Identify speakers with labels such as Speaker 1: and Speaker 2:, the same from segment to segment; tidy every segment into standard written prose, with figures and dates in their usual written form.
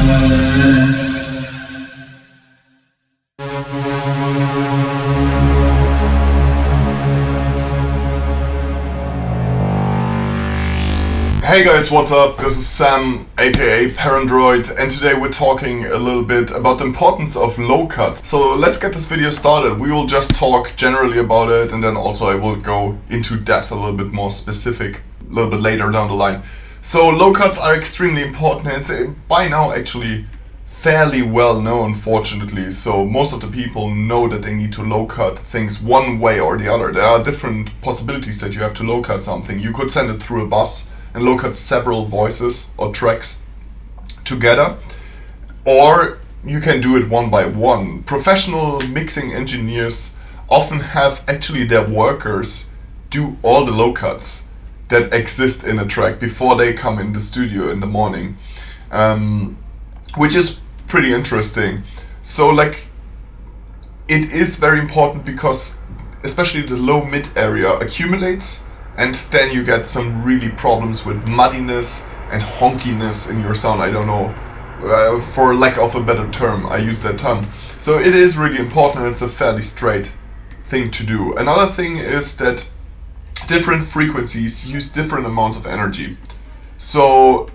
Speaker 1: Hey guys, what's up? This is Sam, aka Parandroid, and today we're talking a little bit about the importance of low cuts. So let's get this video started. We will just talk generally about it, and then also I will go into depth a little bit more specific a little bit later down the line. So low cuts are extremely important. It's by now actually fairly well known, fortunately. So most of the people know that they need to low cut things one way or the other. There are different possibilities that you have to low cut something. You could send it through a bus and low cut several voices or tracks together, or you can do it one by one. Professional mixing engineers often have actually their workers do all the low cuts that exist in a track before they come in the studio in the morning, which is pretty interesting. So like, it is very important because especially the low mid area accumulates, and then you get some really problems with muddiness and honkiness in your sound. I don't know, for lack of a better term, I use that term. So it is really important, and it's a fairly straight thing to do. Another thing is that different frequencies use different amounts of energy. So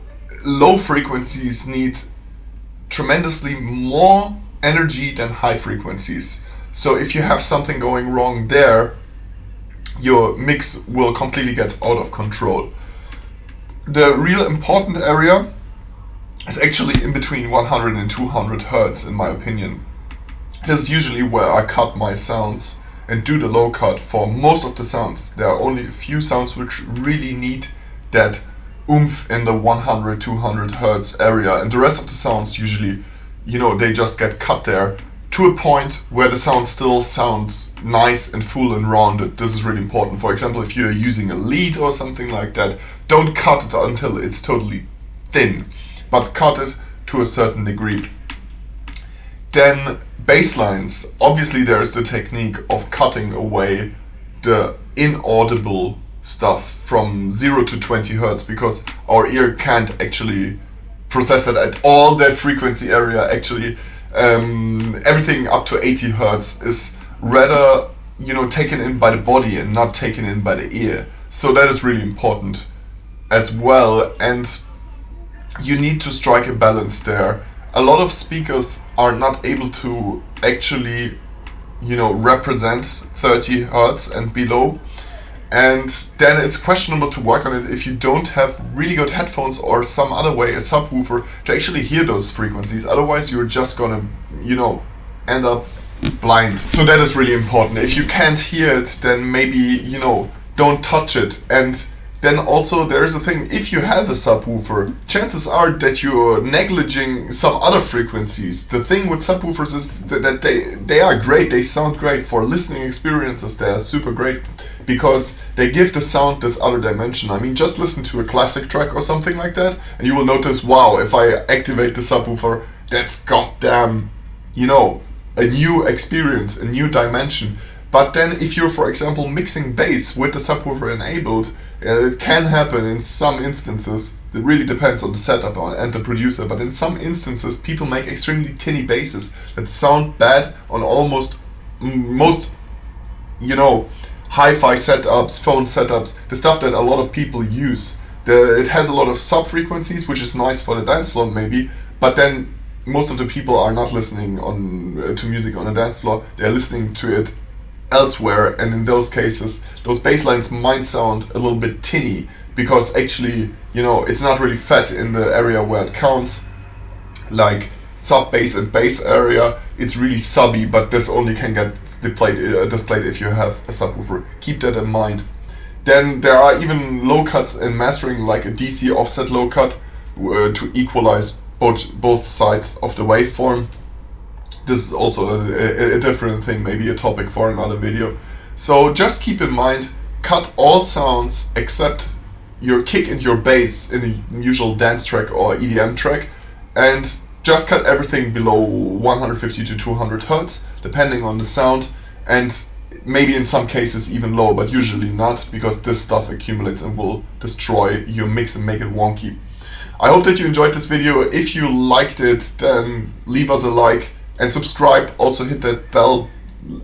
Speaker 1: low frequencies need tremendously more energy than high frequencies. So if you have something going wrong there, your mix will completely get out of control. The real important area is actually in between 100 and 200 Hertz, in my opinion. This is usually where I cut my sounds and do the low cut for most of the sounds. There are only a few sounds which really need that oomph in the 100-200 Hertz area, and the rest of the sounds usually, they just get cut there to a point where the sound still sounds nice and full and rounded. This is really important. For example, if you're using a lead or something like that, don't cut it until it's totally thin, but cut it to a certain degree. Then bass lines. Obviously there is the technique of cutting away the inaudible stuff from 0 to 20 Hertz, because our ear can't actually process it at all, that frequency area actually. Everything up to 80 Hertz is rather, taken in by the body and not taken in by the ear. So that is really important as well, and you need to strike a balance there. A lot of speakers are not able to actually, represent 30 Hertz and below. And then it's questionable to work on it if you don't have really good headphones or some other way, a subwoofer, to actually hear those frequencies. Otherwise you're just gonna, end up blind. So that is really important. If you can't hear it, then maybe, don't touch it. And then also there is a thing, if you have a subwoofer, chances are that you're negliging some other frequencies. The thing with subwoofers is that they are great, they sound great for listening experiences, they are super great, because they give the sound this other dimension. I mean, just listen to a classic track or something like that, and you will notice, wow, if I activate the subwoofer, that's goddamn, a new experience, a new dimension. But then if you're, for example, mixing bass with the subwoofer enabled, it can happen in some instances. It really depends on the setup and the producer, but in some instances people make extremely tinny basses that sound bad on almost most, hi-fi setups, phone setups, the stuff that a lot of people use. It has a lot of sub-frequencies, which is nice for the dance floor maybe, but then most of the people are not listening to music on a dance floor, they're listening to it elsewhere, and in those cases those bass lines might sound a little bit tinny, because actually, it's not really fat in the area where it counts, like sub bass and bass area. It's really subby, but this only can get displayed if you have a subwoofer. Keep that in mind. Then there are even low cuts in mastering, like a DC offset low cut to equalize both sides of the waveform. This is also a different thing, maybe a topic for another video. So just keep in mind, cut all sounds except your kick and your bass in the usual dance track or EDM track, and just cut everything below 150 to 200 Hertz, depending on the sound, and maybe in some cases even lower, but usually not, because this stuff accumulates and will destroy your mix and make it wonky. I hope that you enjoyed this video. If you liked it, then leave us a like and subscribe. Also hit that bell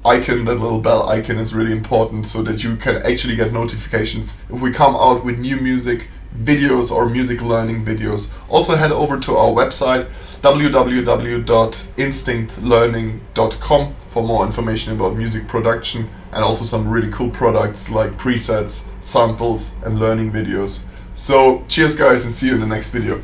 Speaker 1: icon, that little bell icon is really important so that you can actually get notifications if we come out with new music videos or music learning videos. Also head over to our website www.instinctlearning.com for more information about music production and also some really cool products like presets, samples and learning videos. So cheers guys, and see you in the next video.